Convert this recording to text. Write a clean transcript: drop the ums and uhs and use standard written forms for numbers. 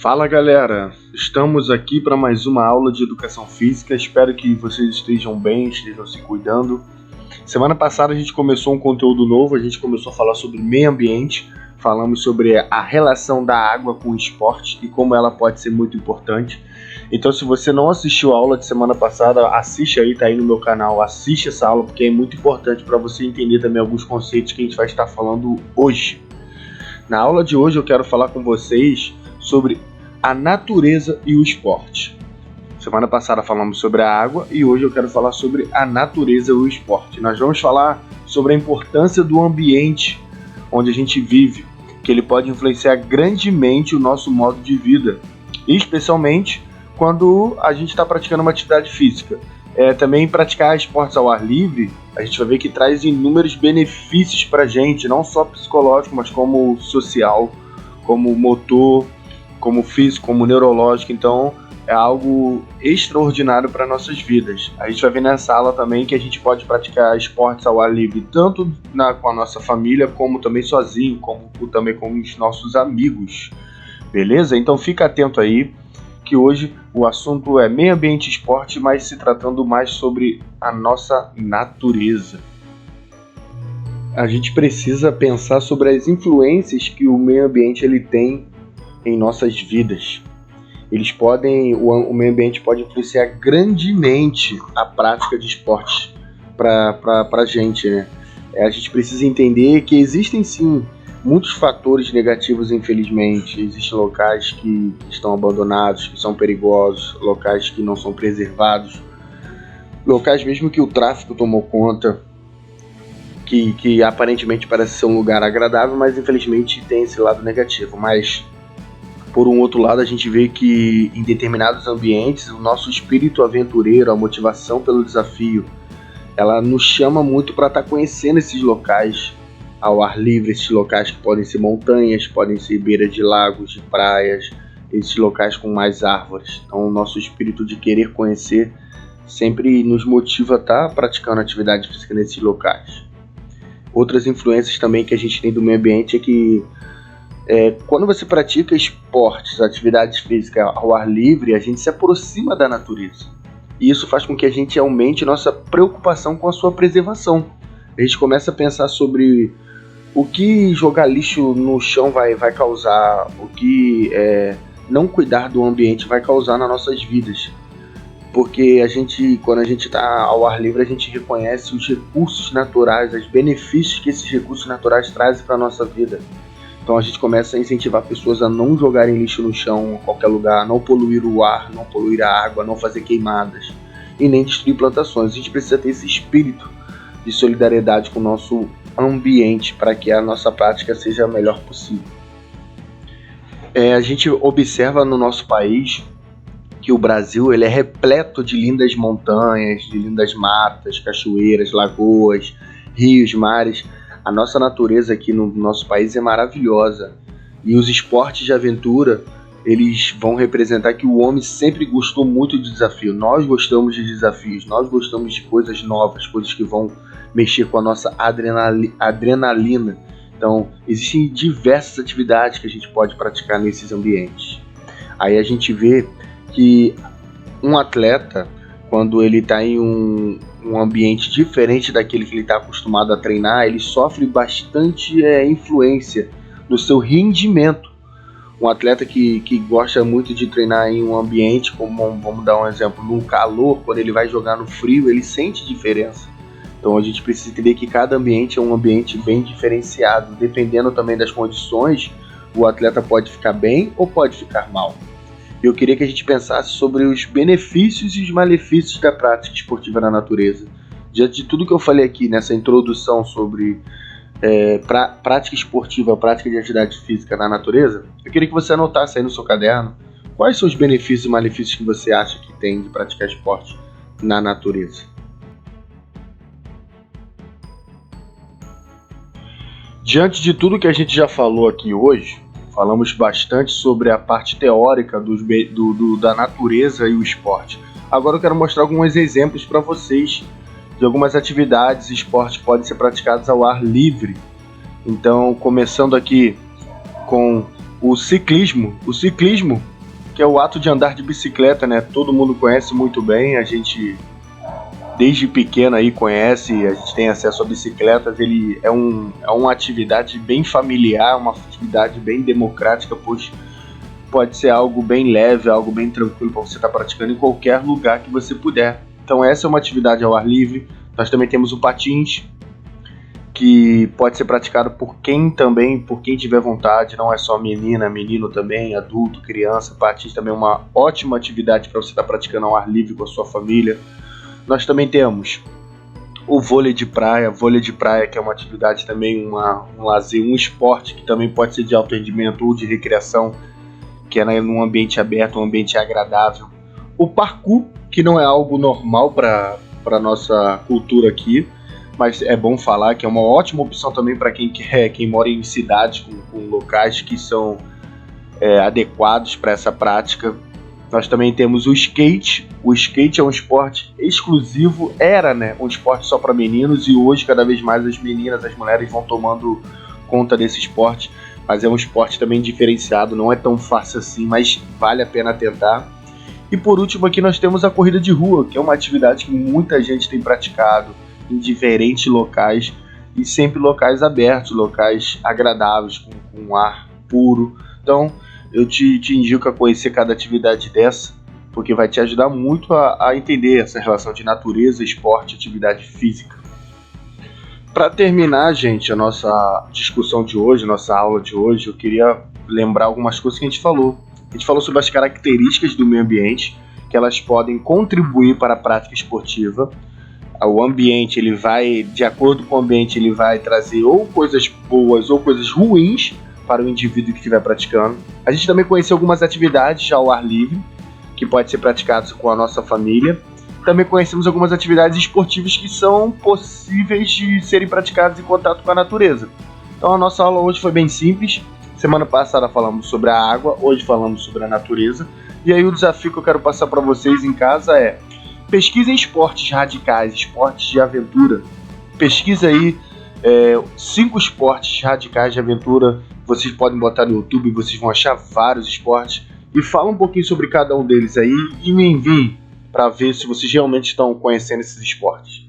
Fala galera, estamos aqui para mais uma aula de educação física. Espero que vocês estejam bem, estejam se cuidando. Semana passada a gente começou um conteúdo novo, a gente começou a falar sobre meio ambiente, falamos sobre a relação da água com o esporte e como ela pode ser muito importante. Então, se você não assistiu a aula de semana passada, assiste aí, tá aí no meu canal, assiste essa aula porque é muito importante para você entender também alguns conceitos que a gente vai estar falando hoje. Na aula de hoje eu quero falar com vocês sobre a natureza e o esporte. Semana passada falamos sobre a água e hoje eu quero falar sobre a natureza e o esporte. Nós vamos falar sobre a importância do ambiente onde a gente vive, que ele pode influenciar grandemente o nosso modo de vida, especialmente quando a gente está praticando uma atividade física. Também praticar esportes ao ar livre, a gente vai ver que traz inúmeros benefícios para a gente, não só psicológico, mas como social, como motor, como físico, como neurológico. Então é algo extraordinário para nossas vidas. A gente vai ver nessa aula também que a gente pode praticar esportes ao ar livre, tanto com a nossa família, como também sozinho, como também com os nossos amigos. Beleza? Então fica atento aí, que hoje o assunto é meio ambiente e esporte, mas se tratando mais sobre a nossa natureza. A gente precisa pensar sobre as influências que o meio ambiente ele tem em nossas vidas. O meio ambiente pode influenciar grandemente a prática de esportes para a gente, né? A gente precisa entender que existem sim muitos fatores negativos, infelizmente. Existem locais que estão abandonados, que são perigosos, locais que não são preservados, locais mesmo que o tráfico tomou conta, que aparentemente parece ser um lugar agradável, mas infelizmente tem esse lado negativo. Mas por um outro lado, a gente vê que em determinados ambientes o nosso espírito aventureiro, a motivação pelo desafio, ela nos chama muito para estar conhecendo esses locais ao ar livre, esses locais que podem ser montanhas, podem ser beiras de lagos, de praias, esses locais com mais árvores. Então o nosso espírito de querer conhecer sempre nos motiva a estar praticando atividade física nesses locais. Outras influências também que a gente tem do meio ambiente é que quando você pratica esportes, atividades físicas ao ar livre, a gente se aproxima da natureza. E isso faz com que a gente aumente nossa preocupação com a sua preservação. A gente começa a pensar sobre o que jogar lixo no chão vai causar, o que não cuidar do ambiente vai causar nas nossas vidas. Porque quando a gente está ao ar livre, a gente reconhece os recursos naturais, os benefícios que esses recursos naturais trazem para a nossa vida. Então a gente começa a incentivar pessoas a não jogarem lixo no chão, em qualquer lugar, não poluir o ar, não poluir a água, não fazer queimadas e nem destruir plantações. A gente precisa ter esse espírito de solidariedade com o nosso ambiente para que a nossa prática seja a melhor possível. A gente observa no nosso país que o Brasil ele é repleto de lindas montanhas, de lindas matas, cachoeiras, lagoas, rios, mares. A nossa natureza aqui no nosso país é maravilhosa e os esportes de aventura eles vão representar que o homem sempre gostou muito de desafio. Nós gostamos de desafios, nós gostamos de coisas novas, coisas que vão mexer com a nossa adrenalina. Então existem diversas atividades que a gente pode praticar nesses ambientes. Aí a gente vê que um atleta, quando ele está em um ambiente diferente daquele que ele está acostumado a treinar, ele sofre bastante influência no seu rendimento. Um atleta que gosta muito de treinar em um ambiente, como vamos dar um exemplo, num calor, quando ele vai jogar no frio, ele sente diferença. Então a gente precisa entender que cada ambiente é um ambiente bem diferenciado. Dependendo também das condições, o atleta pode ficar bem ou pode ficar mal. Eu queria que a gente pensasse sobre os benefícios e os malefícios da prática esportiva na natureza. Diante de tudo que eu falei aqui nessa introdução sobre prática esportiva, prática de atividade física na natureza, eu queria que você anotasse aí no seu caderno quais são os benefícios e malefícios que você acha que tem de praticar esporte na natureza. Diante de tudo que a gente já falou aqui hoje, falamos bastante sobre a parte teórica da natureza e o esporte. Agora eu quero mostrar alguns exemplos para vocês de algumas atividades e esportes que podem ser praticados ao ar livre. Então, começando aqui com o ciclismo. O ciclismo que é o ato de andar de bicicleta, né? Todo mundo conhece muito bem, a gente desde pequeno aí conhece, a gente tem acesso a bicicletas, ele é uma atividade bem familiar, uma atividade bem democrática, pois pode ser algo bem leve, algo bem tranquilo para você estar praticando em qualquer lugar que você puder. Então essa é uma atividade ao ar livre. Nós também temos o patins, que pode ser praticado por quem tiver vontade, não é só menina, menino também, adulto, criança. Patins também é uma ótima atividade para você estar praticando ao ar livre com a sua família. Nós também temos o vôlei de praia que é uma atividade também, um lazer, um esporte que também pode ser de alto rendimento ou de recreação, que é num ambiente aberto, um ambiente agradável. O parkour, que não é algo normal para a nossa cultura aqui, mas é bom falar que é uma ótima opção também para quem mora em cidades com locais que são adequados para essa prática. Nós também temos o skate. O skate é um esporte exclusivo, era, né, um esporte só para meninos, e hoje cada vez mais as meninas, as mulheres vão tomando conta desse esporte, mas é um esporte também diferenciado, não é tão fácil assim, mas vale a pena tentar. E por último aqui nós temos a corrida de rua, que é uma atividade que muita gente tem praticado em diferentes locais, e sempre locais abertos, locais agradáveis, com ar puro. Então eu te indico a conhecer cada atividade dessa, porque vai te ajudar muito a entender essa relação de natureza, esporte e atividade física. Para terminar, gente, a nossa discussão de hoje, nossa aula de hoje, eu queria lembrar algumas coisas que a gente falou. A gente falou sobre as características do meio ambiente, que elas podem contribuir para a prática esportiva. O ambiente, ele vai, de acordo com o ambiente, ele vai trazer ou coisas boas ou coisas ruins para o indivíduo que estiver praticando. A gente também conheceu algumas atividades ao ar livre, que pode ser praticadas com a nossa família. Também conhecemos algumas atividades esportivas que são possíveis de serem praticadas em contato com a natureza. Então a nossa aula hoje foi bem simples. Semana passada falamos sobre a água, hoje falamos sobre a natureza. E aí o desafio que eu quero passar para vocês em casa é: pesquisem esportes radicais, esportes de aventura. Pesquisa aí 5 esportes radicais de aventura. Vocês podem botar no YouTube, vocês vão achar vários esportes. E fala um pouquinho sobre cada um deles aí e me enviem para ver se vocês realmente estão conhecendo esses esportes.